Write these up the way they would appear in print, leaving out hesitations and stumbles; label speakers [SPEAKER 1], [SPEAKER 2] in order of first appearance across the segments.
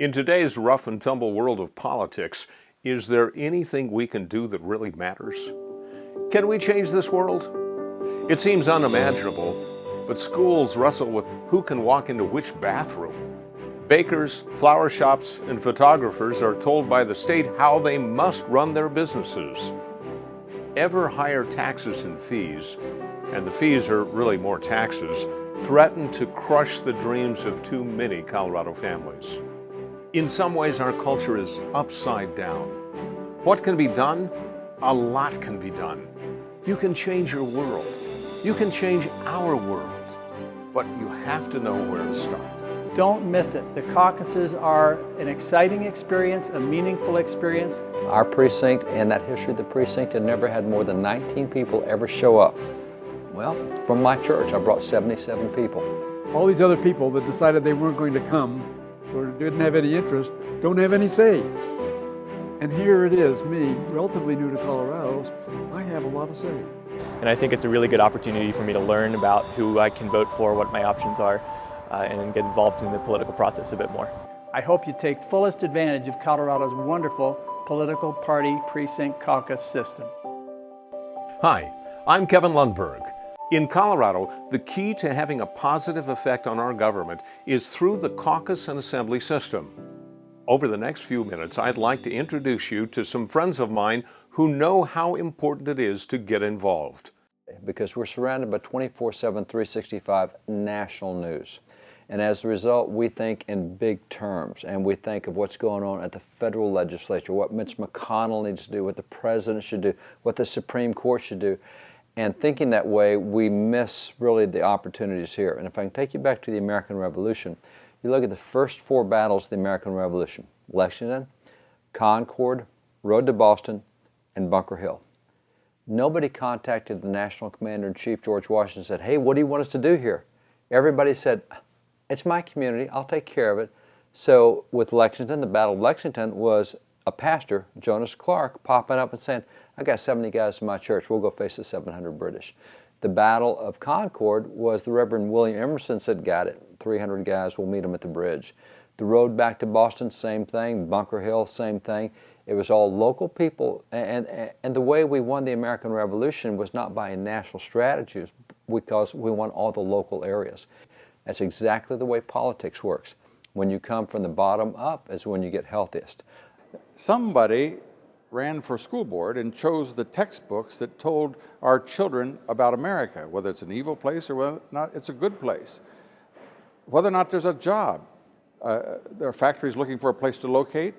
[SPEAKER 1] In today's rough and tumble world of politics, is there anything we can do that really matters? Can we change this world? It seems unimaginable, but schools wrestle with who can walk into which bathroom. Bakers, flower shops, and photographers are told by the state how they must run their businesses. Ever higher taxes and fees, and the fees are really more taxes, threaten to crush the dreams of too many Colorado families. In some ways, our culture is upside down. What can be done? A lot can be done. You can change your world. You can change our world. But you have to know where to start.
[SPEAKER 2] Don't miss it. The caucuses are an exciting experience, a meaningful experience.
[SPEAKER 3] Our precinct and that history of the precinct had never had more than 19 people ever show up. Well, from my church, I brought 77 people.
[SPEAKER 4] All these other people that decided they weren't going to come or didn't have any interest don't have any say. And here it is, me, relatively new to Colorado, I have a lot to say.
[SPEAKER 5] And I think it's a really good opportunity for me to learn about who I can vote for, what my options are, and get involved in the political process a bit more.
[SPEAKER 2] I hope you take fullest advantage of Colorado's wonderful political party precinct caucus system.
[SPEAKER 1] Hi, I'm Kevin Lundberg. In Colorado, the key to having a positive effect on our government is through the caucus and assembly system. Over the next few minutes, I'd like to introduce you to some friends of mine who know how important it is to get involved.
[SPEAKER 3] Because we're surrounded by 24/7, 365 national news. And as a result, we think in big terms, and we think of what's going on at the federal legislature, what Mitch McConnell needs to do, what the president should do, what the Supreme Court should do. And thinking that way, we miss really the opportunities here. And if I can take you back to the American Revolution, you look at the first four battles of the American Revolution: Lexington, Concord, Road to Boston, and Bunker Hill. Nobody contacted the National Commander-in-Chief, George Washington, and said, "Hey, what do you want us to do here?" Everybody said, "It's my community, I'll take care of it." So with Lexington, the Battle of Lexington was a pastor, Jonas Clark, popping up and saying, "I got 70 guys in my church, we'll go face the 700 British." The Battle of Concord was the Reverend William Emerson said, "Got it, 300 guys, we'll meet them at the bridge." The road back to Boston, same thing. Bunker Hill, same thing. It was all local people, and the way we won the American Revolution was not by national strategies, because we won all the local areas. That's exactly the way politics works. When you come from the bottom up is when you get healthiest.
[SPEAKER 6] Somebody ran for school board and chose the textbooks that told our children about America, whether it's an evil place or whether or not it's a good place. Whether or not there's a job. There are factories looking for a place to locate.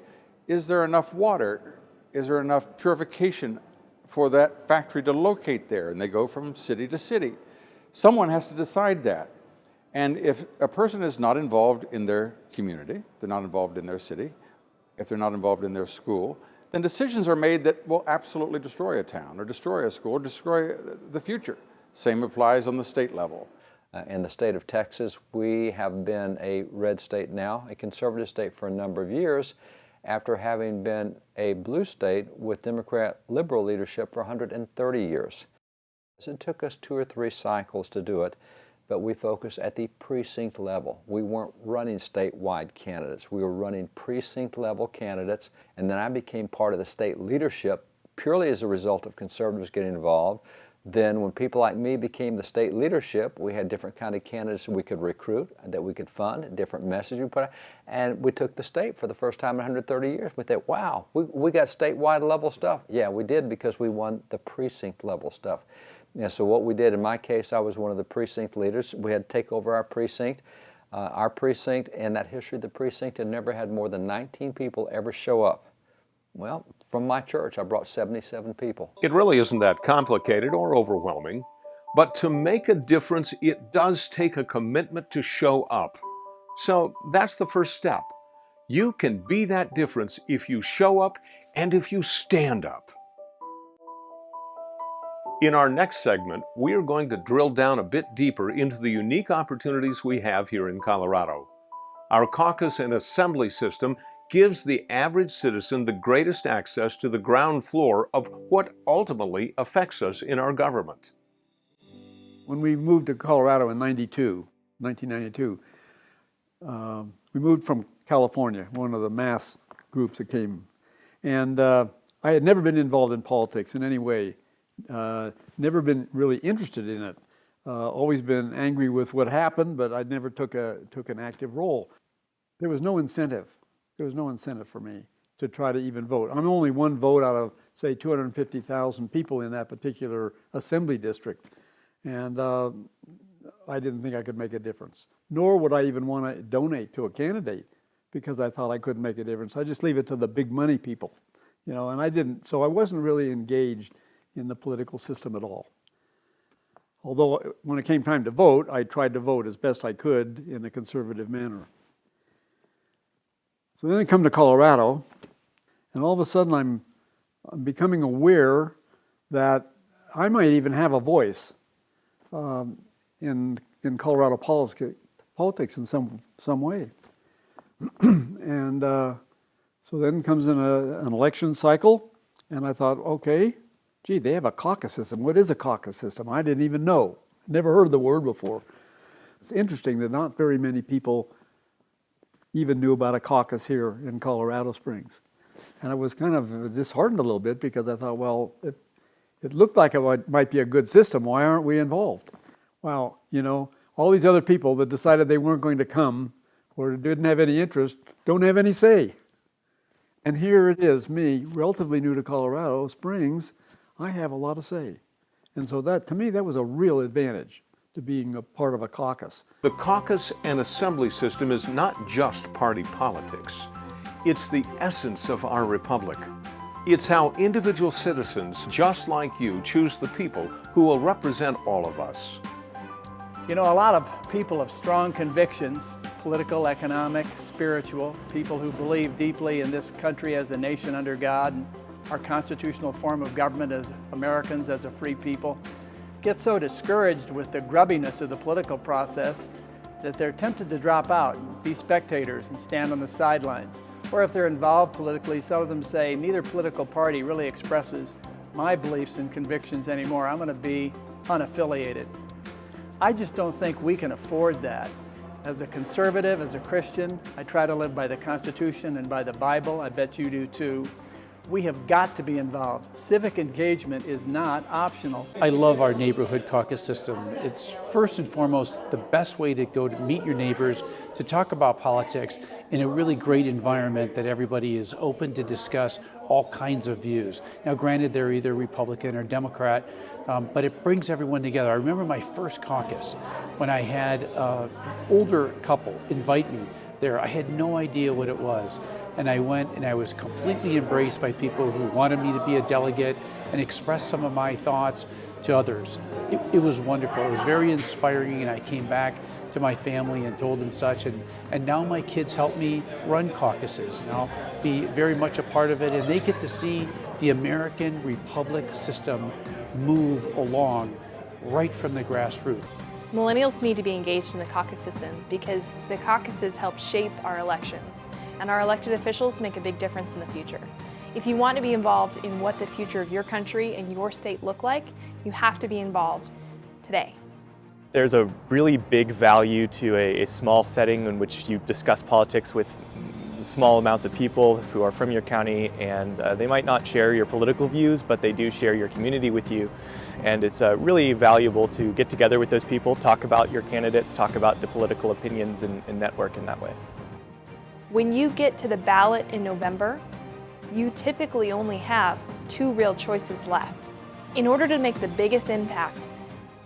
[SPEAKER 6] Is there enough water? Is there enough purification for that factory to locate there? And they go from city to city. Someone has to decide that. And if a person is not involved in their community, they're not involved in their city, if they're not involved in their school, then decisions are made that will absolutely destroy a town or destroy a school or destroy the future. Same applies on the state level.
[SPEAKER 3] In the state of Texas, we have been a red state now, a conservative state for a number of years, after having been a blue state with Democrat liberal leadership for 130 years. It took us 2 or 3 cycles to do it, but we focused at the precinct level. We weren't running statewide candidates. We were running precinct level candidates, and then I became part of the state leadership purely as a result of conservatives getting involved. Then when people like me became the state leadership, we had different kind of candidates we could recruit, that we could fund, different messages we put out, and we took the state for the first time in 130 years. We thought, wow, we got statewide level stuff. Yeah, we did, because we won the precinct level stuff. Yeah, so what we did, in my case, I was one of the precinct leaders. We had to take over our precinct. And that history of the precinct had never had more than 19 people ever show up. Well, from my church, I brought 77 people.
[SPEAKER 1] It really isn't that complicated or overwhelming, but to make a difference, it does take a commitment to show up. So that's the first step. You can be that difference if you show up and if you stand up. In our next segment, we are going to drill down a bit deeper into the unique opportunities we have here in Colorado. Our caucus and assembly system gives the average citizen the greatest access to the ground floor of what ultimately affects us in our government.
[SPEAKER 4] When we moved to Colorado in 1992, we moved from California, one of the mass groups that came. And I had never been involved in politics in any way, never been really interested in it. Always been angry with what happened, but I never took an active role. There was no incentive. There was no incentive for me to try to even vote. I'm only one vote out of, say, 250,000 people in that particular assembly district. And I didn't think I could make a difference. Nor would I even want to donate to a candidate because I thought I couldn't make a difference. I just leave it to the big money people, you know, and I didn't. So I wasn't really engaged in the political system at all. Although when it came time to vote, I tried to vote as best I could in a conservative manner. So then I come to Colorado, and all of a sudden I'm becoming aware that I might even have a voice in Colorado politics in some way. And so then comes in an election cycle, and I thought, okay, gee, they have a caucus system. What is a caucus system? I didn't even know. Never heard the word before. It's interesting that not very many people even knew about a caucus here in Colorado Springs. And I was kind of disheartened a little bit because I thought, well, it looked like it might be a good system. Why aren't we involved? Well, you know, all these other people that decided they weren't going to come or didn't have any interest don't have any say. And here it is, me, relatively new to Colorado Springs, I have a lot of say. And so that, to me, that was a real advantage to being a part of a caucus.
[SPEAKER 1] The caucus and assembly system is not just party politics. It's the essence of our republic. It's how individual citizens, just like you, choose the people who will represent all of us.
[SPEAKER 2] You know, a lot of people of strong convictions, political, economic, spiritual, people who believe deeply in this country as a nation under God, and our constitutional form of government as Americans, as a free people, get so discouraged with the grubbiness of the political process that they're tempted to drop out and be spectators and stand on the sidelines. Or if they're involved politically, some of them say, neither political party really expresses my beliefs and convictions anymore. I'm going to be unaffiliated. I just don't think we can afford that. As a conservative, as a Christian, I try to live by the Constitution and by the Bible. I bet you do too. We have got to be involved. Civic engagement is not optional.
[SPEAKER 7] I love our neighborhood caucus system. It's first and foremost the best way to go to meet your neighbors, to talk about politics in a really great environment that everybody is open to discuss all kinds of views. Now granted, they're either Republican or Democrat, but it brings everyone together. I remember my first caucus when I had an older couple invite me there. I had no idea what it was. And I went and I was completely embraced by people who wanted me to be a delegate and express some of my thoughts to others. It was wonderful. It was very inspiring, and I came back to my family and told them such. And now my kids help me run caucuses, and I'll be very much a part of it. And they get to see the American Republic system move along right from the grassroots.
[SPEAKER 8] Millennials need to be engaged in the caucus system because the caucuses help shape our elections, and our elected officials make a big difference in the future. If you want to be involved in what the future of your country and your state look like, you have to be involved today.
[SPEAKER 5] There's a really big value to a small setting in which you discuss politics with small amounts of people who are from your county, and they might not share your political views, but they do share your community with you. And it's really valuable to get together with those people, talk about your candidates, talk about the political opinions, and network in that way.
[SPEAKER 8] When you get to the ballot in November, you typically only have 2 real choices left. In order to make the biggest impact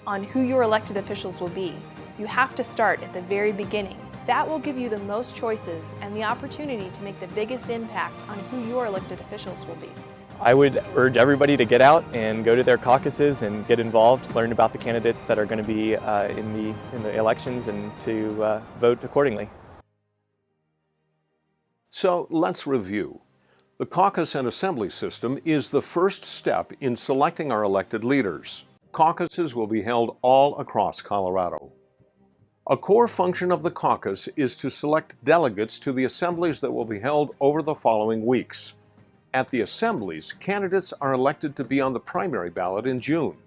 [SPEAKER 8] on who your elected officials will be, you have to start at the very beginning. That will give you the most choices and the opportunity to make the biggest impact on who your elected officials will be.
[SPEAKER 5] I would urge everybody to get out and go to their caucuses and get involved, learn about the candidates that are going to be in the elections, and to vote accordingly.
[SPEAKER 1] So let's review. The caucus and assembly system is the first step in selecting our elected leaders. Caucuses will be held all across Colorado. A core function of the caucus is to select delegates to the assemblies that will be held over the following weeks. At the assemblies, candidates are elected to be on the primary ballot in June.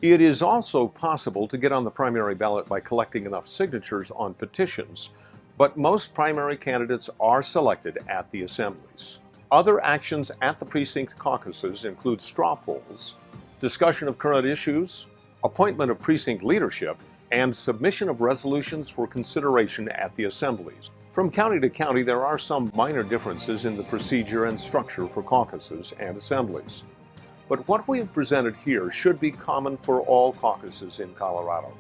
[SPEAKER 1] It is also possible to get on the primary ballot by collecting enough signatures on petitions, but most primary candidates are selected at the assemblies. Other actions at the precinct caucuses include straw polls, discussion of current issues, appointment of precinct leadership, and submission of resolutions for consideration at the assemblies. From county to county, there are some minor differences in the procedure and structure for caucuses and assemblies. But what we have presented here should be common for all caucuses in Colorado.